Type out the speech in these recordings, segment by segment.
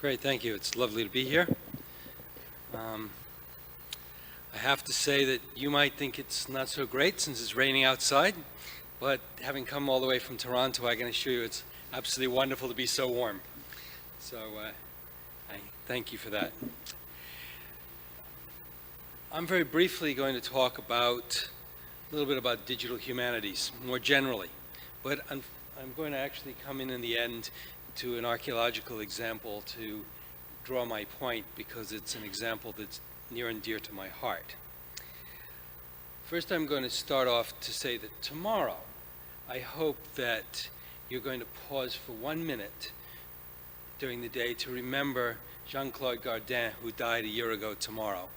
Great, thank you. It's lovely to be here. I have to say that you might think it's not so great since it's raining outside, but having come all the way from Toronto, I can assure you it's absolutely wonderful to be so warm. So I thank you for that. I'm very briefly going to talk about a little bit about digital humanities more generally, but I'm going to actually come in the end to an archaeological example to draw my point because it's an example that's near and dear to my heart. First, I'm going to start off to say that tomorrow, I hope that you're going to pause for 1 minute during the day to remember Jean-Claude Gardin, who died a year ago tomorrow,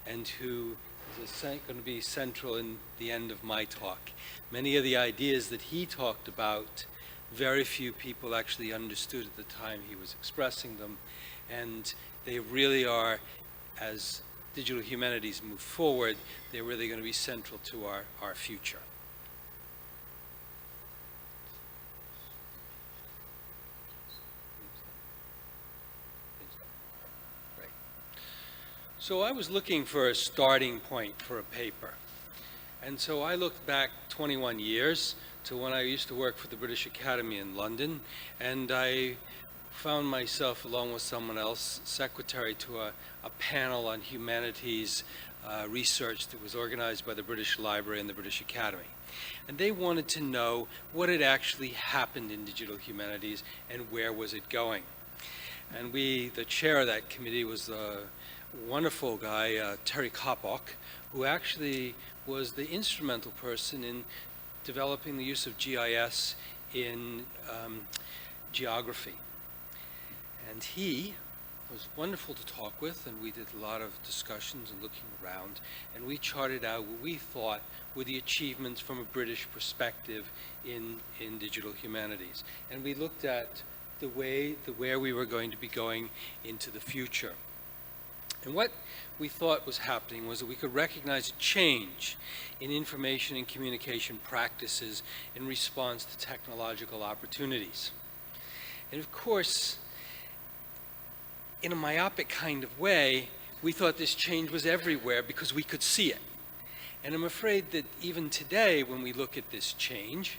and who is going to be central in the end of my talk. Many of the ideas that he talked about, very few people actually understood at the time he was expressing them, and they really are, as digital humanities move forward, they're really going to be central to our future. Great. So I was looking for a starting point for a paper, and so I looked back 21 years to when I used to work for the British Academy in London, and I found myself, along with someone else, secretary to a panel on humanities research that was organized by the British Library and the British Academy. And they wanted to know what had actually happened in digital humanities and where was it going. And the chair of that committee was a wonderful guy, Terry Kopok, who actually was the instrumental person in developing the use of GIS in geography. And he was wonderful to talk with, and we did a lot of discussions and looking around, and we charted out what we thought were the achievements from a British perspective in digital humanities. And we looked at where we were going to be going into the future. And what we thought was happening was that we could recognize a change in information and communication practices in response to technological opportunities. And of course, in a myopic kind of way, we thought this change was everywhere because we could see it. And I'm afraid that even today, when we look at this change,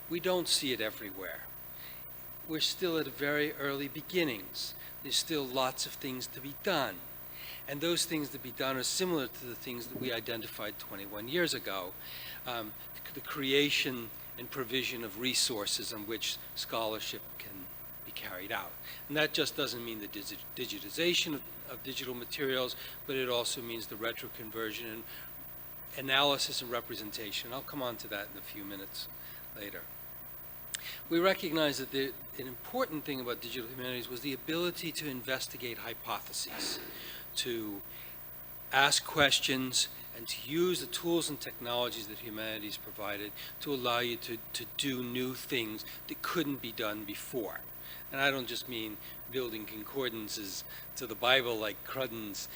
we don't see it everywhere. We're still at very early beginnings. There's still lots of things to be done. And those things to be done are similar to the things that we identified 21 years ago. The creation and provision of resources on which scholarship can be carried out. And that just doesn't mean the digitization of digital materials, but it also means the retroconversion and analysis and representation. I'll come on to that in a few minutes later. We recognize that an important thing about digital humanities was the ability to investigate hypotheses, to ask questions, and to use the tools and technologies that humanities provided to allow you to do new things that couldn't be done before. And I don't just mean building concordances to the Bible like Cruddens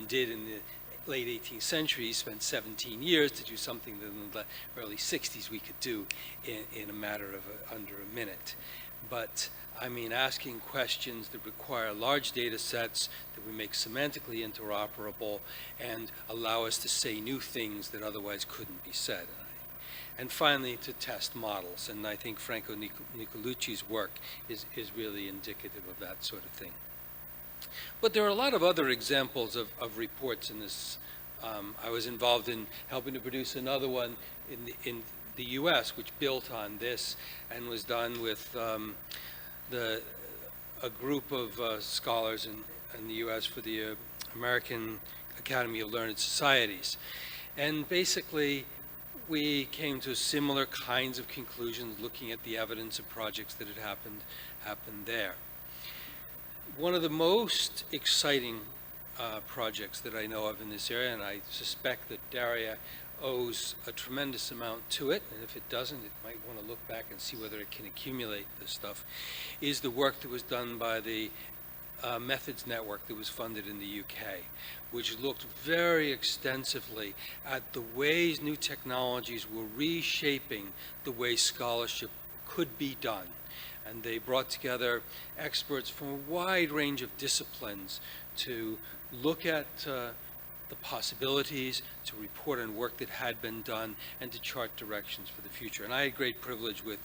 did in the late 18th century. He spent 17 years to do something that in the early 60s we could do in a matter of under a minute. But I mean asking questions that require large data sets that we make semantically interoperable and allow us to say new things that otherwise couldn't be said. And finally, to test models. And I think Franco Nicolucci's work is really indicative of that sort of thing. But there are a lot of other examples of reports in this. I was involved in helping to produce another one in the US, which built on this and was done with a group of scholars in the US for the American Academy of Learned Societies. And basically, we came to similar kinds of conclusions looking at the evidence of projects that had happened there. One of the most exciting projects that I know of in this area, and I suspect that Daria owes a tremendous amount to it, and if it doesn't, it might want to look back and see whether it can accumulate this stuff, is the work that was done by the Methods Network that was funded in the UK, which looked very extensively at the ways new technologies were reshaping the way scholarship could be done. And they brought together experts from a wide range of disciplines to look at the possibilities, to report on work that had been done, and to chart directions for the future. And I had great privilege with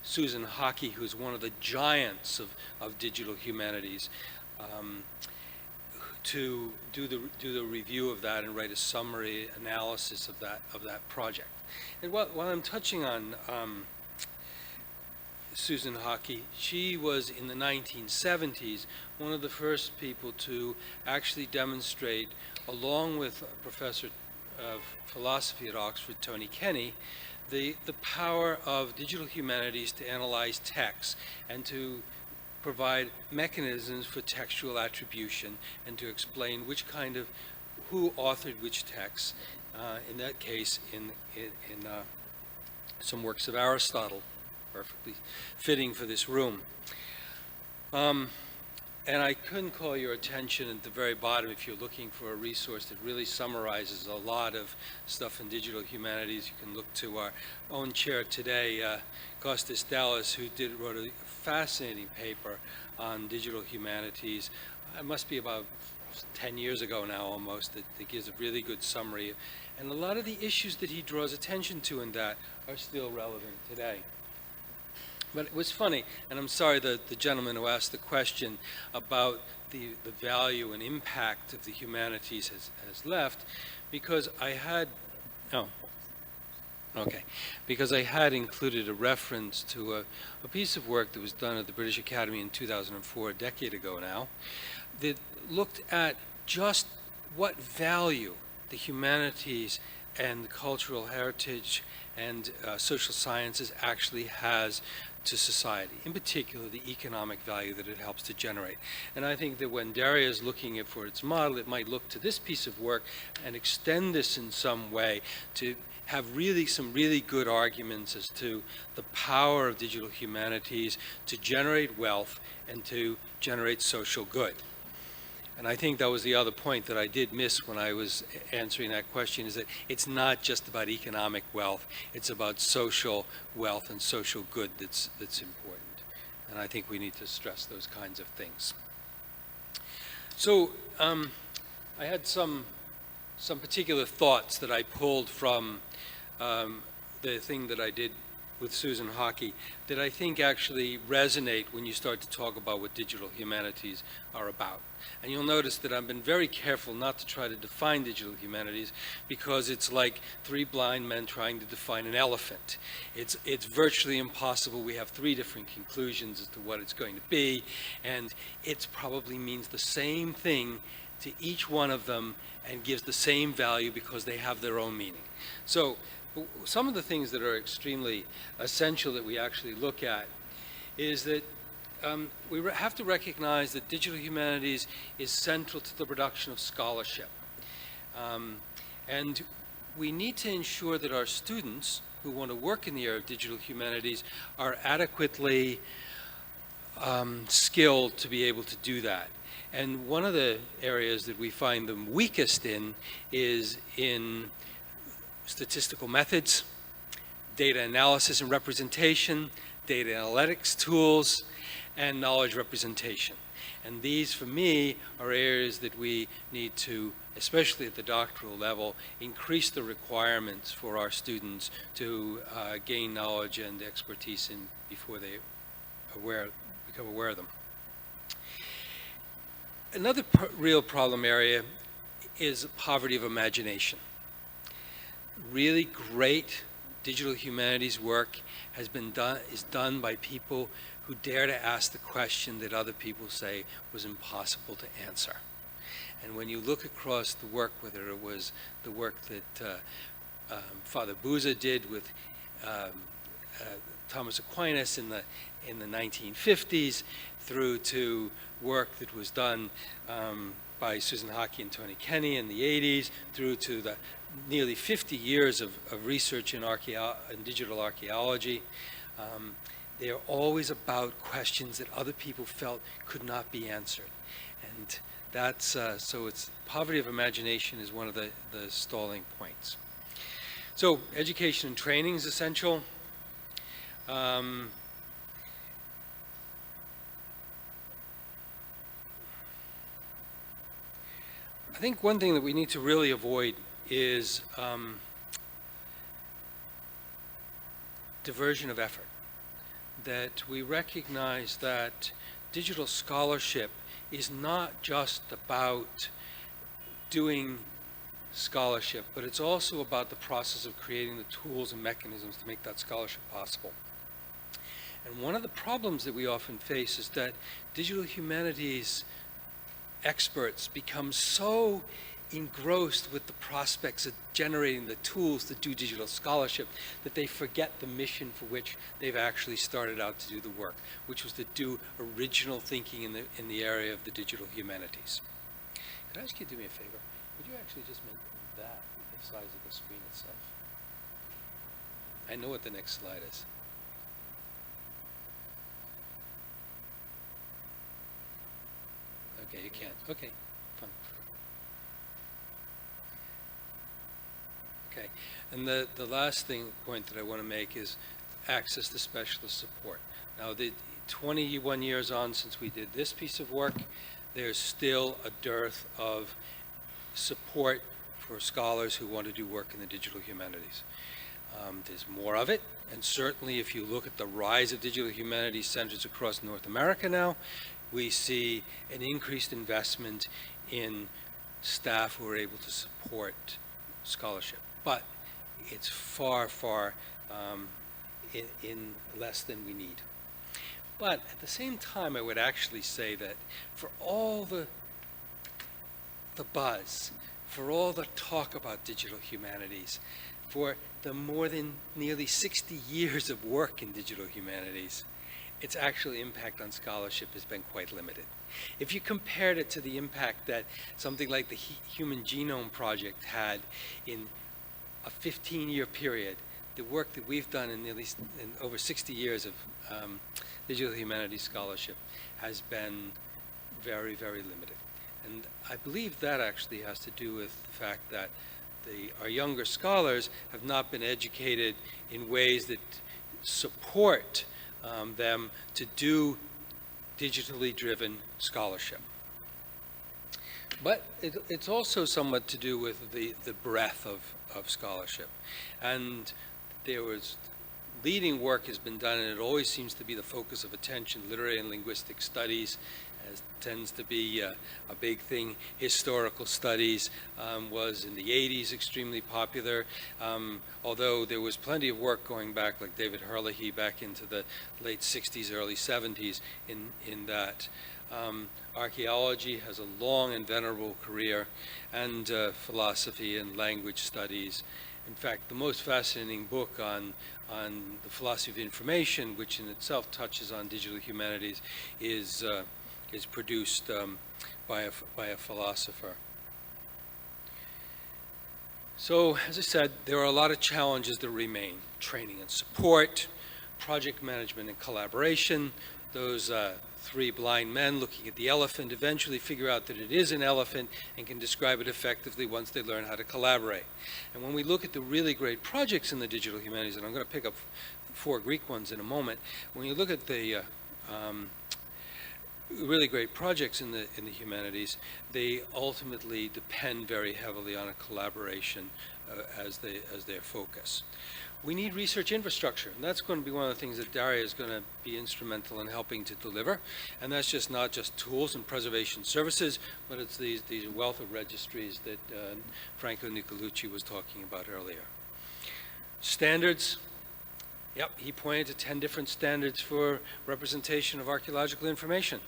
Susan Hockey, who's one of the giants of digital humanities, to do the review of that and write a summary analysis of that project. And while I'm touching on Susan Hockey, she was in the 1970s one of the first people to actually demonstrate, along with a professor of philosophy at Oxford, Tony Kenny, the power of digital humanities to analyze text and to provide mechanisms for textual attribution and to explain who authored which texts, in that case in some works of Aristotle, perfectly fitting for this room. And I couldn't call your attention at the very bottom, if you're looking for a resource that really summarizes a lot of stuff in digital humanities. You can look to our own chair today, Costas Dallas, who wrote a fascinating paper on digital humanities. It must be about 10 years ago now almost, that gives a really good summary. And a lot of the issues that he draws attention to in that are still relevant today. But it was funny, and I'm sorry that the gentleman who asked the question about the value and impact of the humanities has left, because I had included a reference to a piece of work that was done at the British Academy in 2004, a decade ago now, that looked at just what value the humanities and the cultural heritage and social sciences actually has to society, in particular the economic value that it helps to generate. And I think that when Daria is looking for its model, it might look to this piece of work and extend this in some way to have some really good arguments as to the power of digital humanities to generate wealth and to generate social good. And I think that was the other point that I did miss when I was answering that question, is that it's not just about economic wealth, it's about social wealth and social good that's important. And I think we need to stress those kinds of things. So I had some particular thoughts that I pulled from the thing that I did with Susan Hockey that I think actually resonate when you start to talk about what digital humanities are about. And you'll notice that I've been very careful not to try to define digital humanities, because it's like three blind men trying to define an elephant. It's virtually impossible. We have three different conclusions as to what it's going to be, and it probably means the same thing to each one of them and gives the same value because they have their own meaning. So some of the things that are extremely essential that we actually look at is that we have to recognize that digital humanities is central to the production of scholarship. And we need to ensure that our students who want to work in the area of digital humanities are adequately skilled to be able to do that. And one of the areas that we find them weakest in is in statistical methods, data analysis and representation, data analytics tools, and knowledge representation. And these, for me, are areas that we need to, especially at the doctoral level, increase the requirements for our students to gain knowledge and expertise in before they become aware of them. Another real problem area is poverty of imagination. Really great digital humanities work is done by people who dare to ask the question that other people say was impossible to answer. And when you look across the work, whether it was the work that Father Buza did with Thomas Aquinas in the 1950s, through to work that was done by Susan Hockey and Tony Kenny in the 80s, through to the nearly 50 years of research in digital archaeology. They're always about questions that other people felt could not be answered. And that's, so it's poverty of imagination is one of the stalling points. So education and training is essential. I think one thing that we need to really avoid is diversion of effort. That we recognize that digital scholarship is not just about doing scholarship, but it's also about the process of creating the tools and mechanisms to make that scholarship possible. And one of the problems that we often face is that digital humanities experts become so engrossed with the prospects of generating the tools to do digital scholarship that they forget the mission for which they've actually started out to do the work, which was to do original thinking in the area of the digital humanities. Could I ask you to do me a favor? Would you actually just make that the size of the screen itself? I know what the next slide is. Okay, you can't. Okay, fine. Okay, and the last point that I want to make is access to specialist support. Now, the 21 years on since we did this piece of work, there's still a dearth of support for scholars who want to do work in the digital humanities. There's more of it, and certainly if you look at the rise of digital humanities centers across North America now, we see an increased investment in staff who are able to support scholarship. But it's far, far in less than we need. But at the same time, I would actually say that for all the buzz, for all the talk about digital humanities, for the more than nearly 60 years of work in digital humanities, its actual impact on scholarship has been quite limited. If you compared it to the impact that something like the Human Genome Project had in a 15-year period, the work that we've done in over 60 years of digital humanities scholarship has been very, very limited. And I believe that actually has to do with the fact that our younger scholars have not been educated in ways that support them to do digitally driven scholarship. But it's also somewhat to do with the breadth of scholarship. And leading work has been done, and it always seems to be the focus of attention. Literary and linguistic studies tends to be a big thing. Historical studies was in the 80s extremely popular, although there was plenty of work going back, like David Herlihy back into the late 60s, early 70s in that. Archaeology has a long and venerable career, and philosophy and language studies. In fact, the most fascinating book on the philosophy of information, which in itself touches on digital humanities, is produced by a philosopher. So, as I said, there are a lot of challenges that remain: training and support, project management and collaboration. Those three blind men looking at the elephant eventually figure out that it is an elephant and can describe it effectively once they learn how to collaborate. And when we look at the really great projects in the digital humanities, and I'm going to pick up 4 Greek ones in a moment, when you look at the really great projects in the humanities, they ultimately depend very heavily on a collaboration as their focus. We need research infrastructure, and that's going to be one of the things that Daria is going to be instrumental in helping to deliver. And that's just not just tools and preservation services, but it's these wealth of registries that Franco Nicolucci was talking about earlier. Standards. Yep, he pointed to 10 different standards for representation of archaeological information.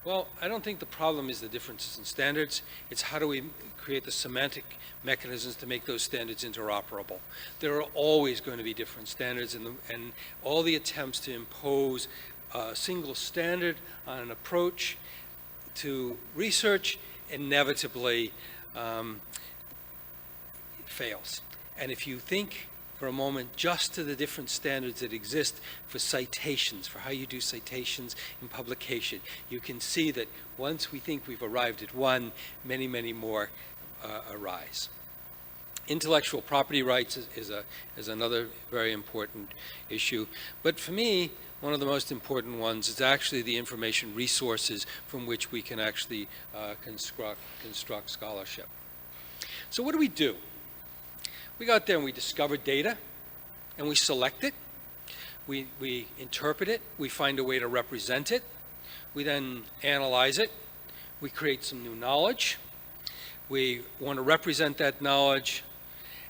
Well, I don't think the problem is the differences in standards. It's how do we create the semantic mechanisms to make those standards interoperable. There are always going to be different standards, and all the attempts to impose a single standard on an approach to research inevitably fails. And if you think for a moment just to the different standards that exist for citations, for how you do citations in publication, you can see that once we think we've arrived at one, many, many more arise. Intellectual property rights is another very important issue. But for me, one of the most important ones is actually the information resources from which we can actually construct scholarship. So what do? We go out there and we discover data, and we select it. We interpret it. We find a way to represent it. We then analyze it. We create some new knowledge. We want to represent that knowledge,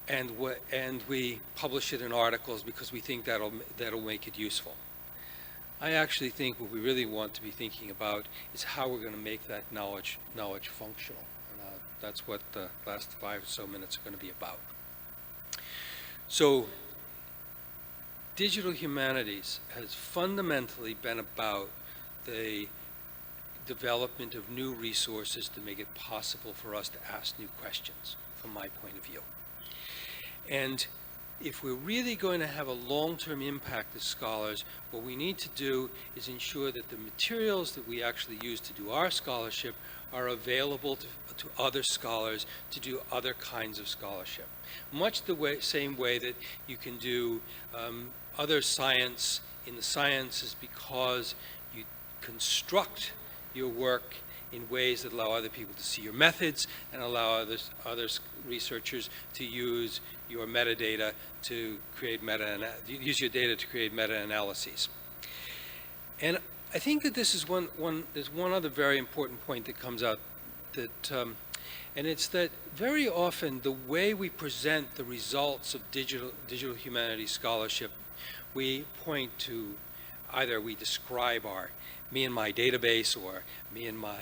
and we publish it in articles because we think that'll make it useful. I actually think what we really want to be thinking about is how we're going to make that knowledge functional. And that's what the last 5 or so minutes are going to be about. So digital humanities has fundamentally been about the development of new resources to make it possible for us to ask new questions, from my point of view. And if we're really going to have a long-term impact as scholars, what we need to do is ensure that the materials that we actually use to do our scholarship are available to other scholars to do other kinds of scholarship. Much the same way that you can do other science in the sciences, because you construct your work in ways that allow other people to see your methods and allow other researchers to use your metadata to create use your data to create meta-analyses. And I think that this is there's one other very important point that comes out, that and it's that very often the way we present the results of digital humanities scholarship, we point to either we describe me and my database, or me and my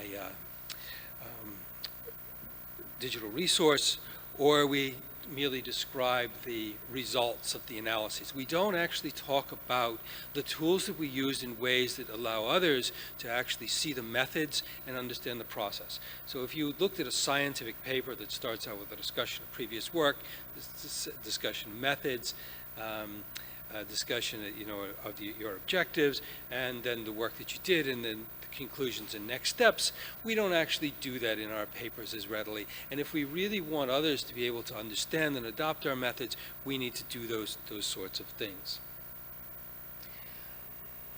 digital resource, or we merely describe the results of the analyses. We don't actually talk about the tools that we used in ways that allow others to actually see the methods and understand the process. So if you looked at a scientific paper that starts out with a discussion of previous work, discussion of methods, discussion of your objectives, and then the work that you did, and then the conclusions and next steps, we don't actually do that in our papers as readily. And if we really want others to be able to understand and adopt our methods, we need to do those sorts of things.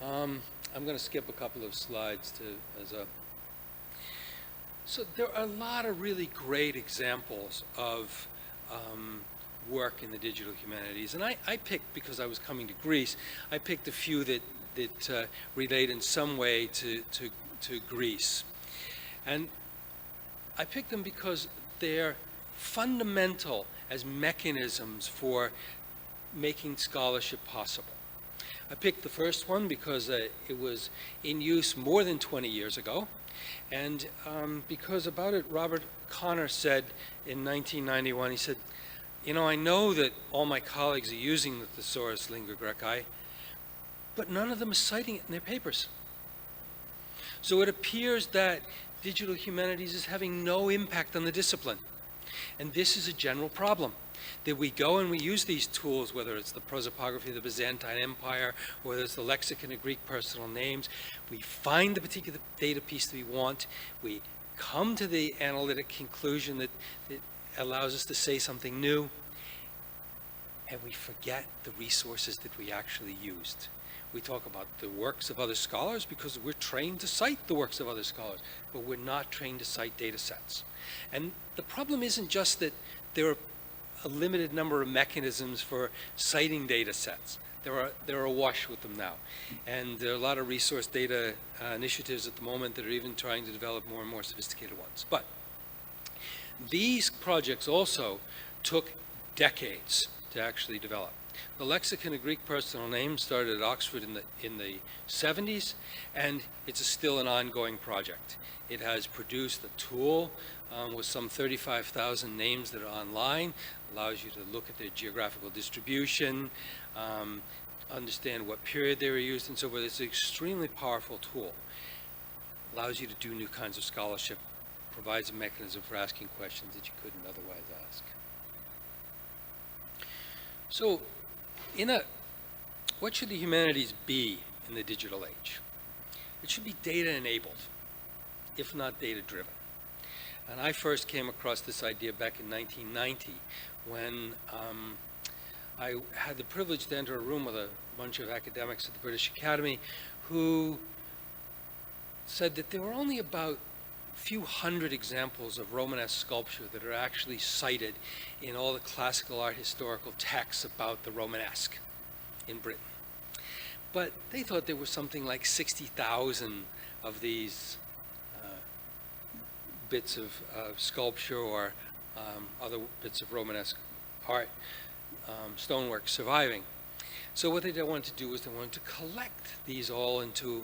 I'm going to skip a couple of slides so there are a lot of really great examples of work in the digital humanities, and I picked, because I was coming to Greece, I picked a few that relate in some way to Greece. And I picked them because they're fundamental as mechanisms for making scholarship possible. I picked the first one because it was in use more than 20 years ago, and because about it, Robert Connor said in 1991, he said, I know that all my colleagues are using the thesaurus lingua graecae, but none of them are citing it in their papers. So it appears that digital humanities is having no impact on the discipline. And this is a general problem, that we go and we use these tools, whether it's the prosopography of the Byzantine Empire, or whether it's the lexicon of Greek personal names. We find the particular data piece that we want. We come to the analytic conclusion that allows us to say something new, and we forget the resources that we actually used. We talk about the works of other scholars because we're trained to cite the works of other scholars, but we're not trained to cite data sets. And the problem isn't just that there are a limited number of mechanisms for citing data sets. There are awash with them now. And there are a lot of resource data initiatives at the moment that are even trying to develop more and more sophisticated ones. But these projects also took decades to actually develop. The lexicon of Greek personal names started at Oxford in the 70s, and it's still an ongoing project. It has produced a tool with some 35,000 names that are online, allows you to look at their geographical distribution, understand what period they were used, and so forth. It's an extremely powerful tool. Allows you to do new kinds of scholarship, provides a mechanism for asking questions that you couldn't otherwise ask. So, what should the humanities be in the digital age? It should be data-enabled, if not data-driven. And I first came across this idea back in 1990 when I had the privilege to enter a room with a bunch of academics at the British Academy who said that there were only about a few hundred examples of Romanesque sculpture that are actually cited in all the classical art historical texts about the Romanesque in Britain. But they thought there was something like 60,000 of these bits of sculpture or other bits of Romanesque art, stonework surviving. So what they wanted to do was they wanted to collect these all into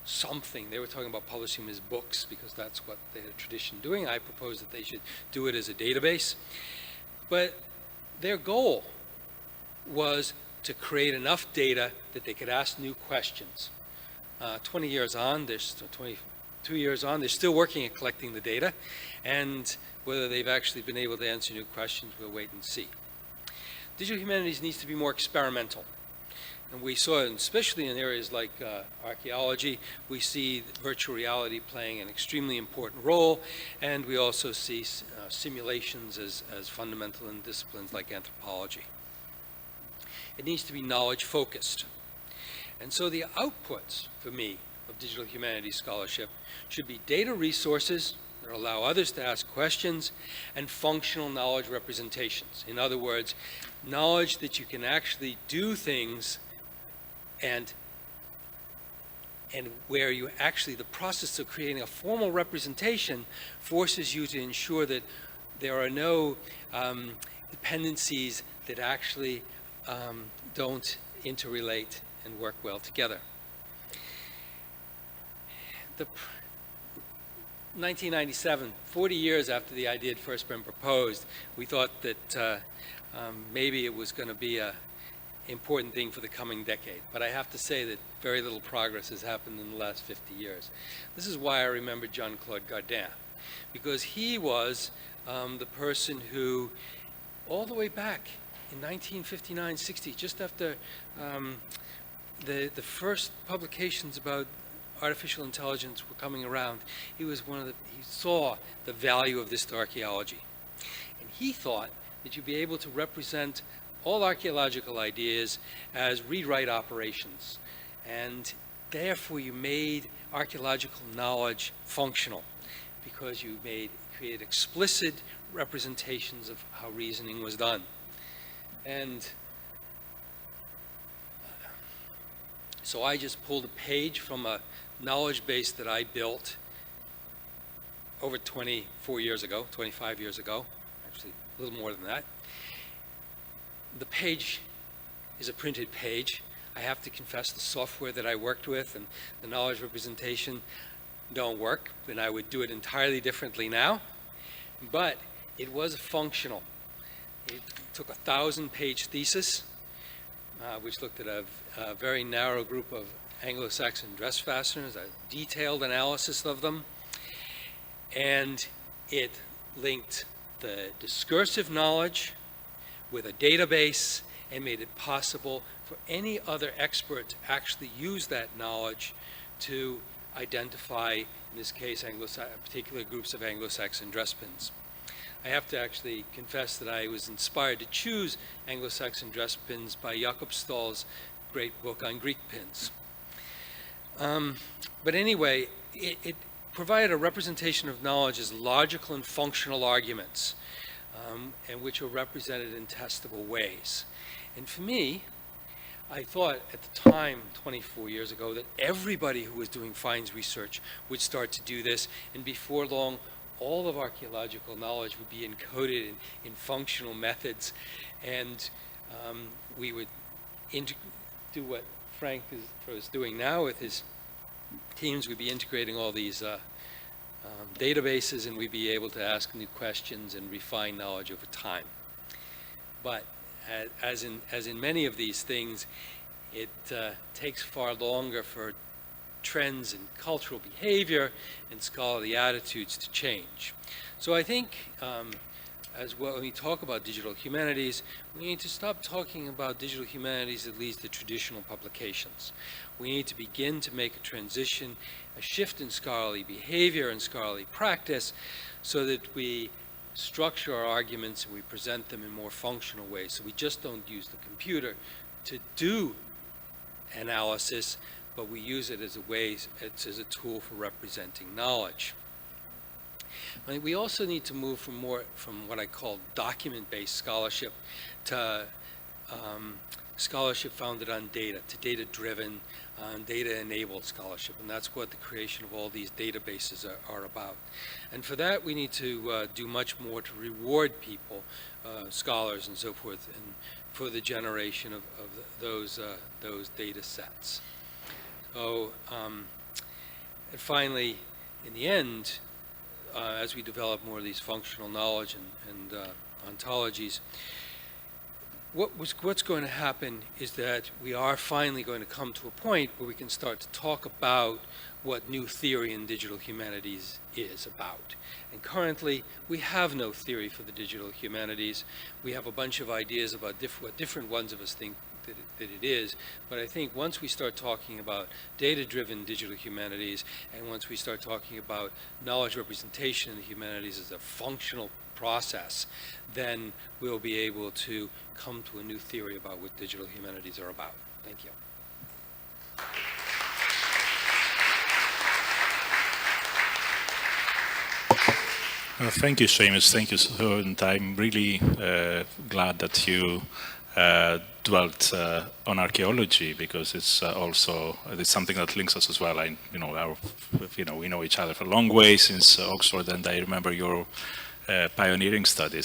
something. They were talking about publishing them as books because that's what they had a tradition doing. I proposed that they should do it as a database. But their goal was to create enough data that they could ask new questions. 20 years on, there's 22 years on, they're still working at collecting the data, and whether they've actually been able to answer new questions, we'll wait and see. Digital humanities needs to be more experimental. And we saw it, especially in areas like archaeology, we see virtual reality playing an extremely important role, and we also see simulations as fundamental in disciplines like anthropology. It needs to be knowledge focused. And so the outputs, for me, of digital humanities scholarship should be data resources that allow others to ask questions and functional knowledge representations. In other words, knowledge that you can actually do things and where you actually, the process of creating a formal representation forces you to ensure that there are no dependencies that actually don't interrelate and work well together. 1997, 40 years after the idea had first been proposed, we thought that maybe it was going to be an important thing for the coming decade. But I have to say that very little progress has happened in the last 50 years. This is why I remember Jean-Claude Gardin, because he was the person who, all the way back in 1959-60, just after the first publications about artificial intelligence were coming around, he saw the value of this to archaeology. And he thought that you'd be able to represent all archaeological ideas as read-write operations. And therefore you made archaeological knowledge functional because you created explicit representations of how reasoning was done. And so I just pulled a page from a knowledge base that I built over 24 years ago, 25 years ago, actually a little more than that. The page is a printed page. I have to confess the software that I worked with and the knowledge representation don't work, and I would do it entirely differently now, but it was functional. It took a 1,000-page thesis, which looked at a very narrow group of Anglo-Saxon dress fasteners, a detailed analysis of them, and it linked the discursive knowledge with a database and made it possible for any other expert to actually use that knowledge to identify, in this case, particular groups of Anglo-Saxon dress pins. I have to actually confess that I was inspired to choose Anglo-Saxon dress pins by Jakob Stahl's great book on Greek pins. But anyway, it provided a representation of knowledge as logical and functional arguments, and which are represented in testable ways. And for me, I thought at the time, 24 years ago, that everybody who was doing finds research would start to do this, and before long, all of archaeological knowledge would be encoded in functional methods, and we would do what Frank is doing now with his teams. We'd be integrating all these databases, and we'd be able to ask new questions and refine knowledge over time. But as in many of these things, it takes far longer for trends in cultural behavior and scholarly attitudes to change. So I think as well, when we talk about digital humanities, we need to stop talking about digital humanities that leads to traditional publications. We need to begin to make a transition, a shift in scholarly behavior and scholarly practice, so that we structure our arguments and we present them in more functional ways. So we just don't use the computer to do analysis, but we use it as a tool for representing knowledge. We also need to move from what I call document-based scholarship to scholarship founded on data, to data-driven, data-enabled scholarship, and that's what the creation of all these databases are about. And for that, we need to do much more to reward people, scholars and so forth, and for the generation of those data sets. So, and finally, in the end, as we develop more of these functional knowledge and ontologies, what's going to happen is that we are finally going to come to a point where we can start to talk about what new theory in digital humanities is about. And currently, we have no theory for the digital humanities. We have a bunch of ideas about what different ones of us think that it is, but I think once we start talking about data-driven digital humanities, and once we start talking about knowledge representation in the humanities as a functional process, then we'll be able to come to a new theory about what digital humanities are about. Thank you. Thank you, Seamus. Thank you. So, and I'm really glad that you dwelt on archaeology, because it's something that links us as well. We know each other for a long way since Oxford, and I remember your pioneering studies.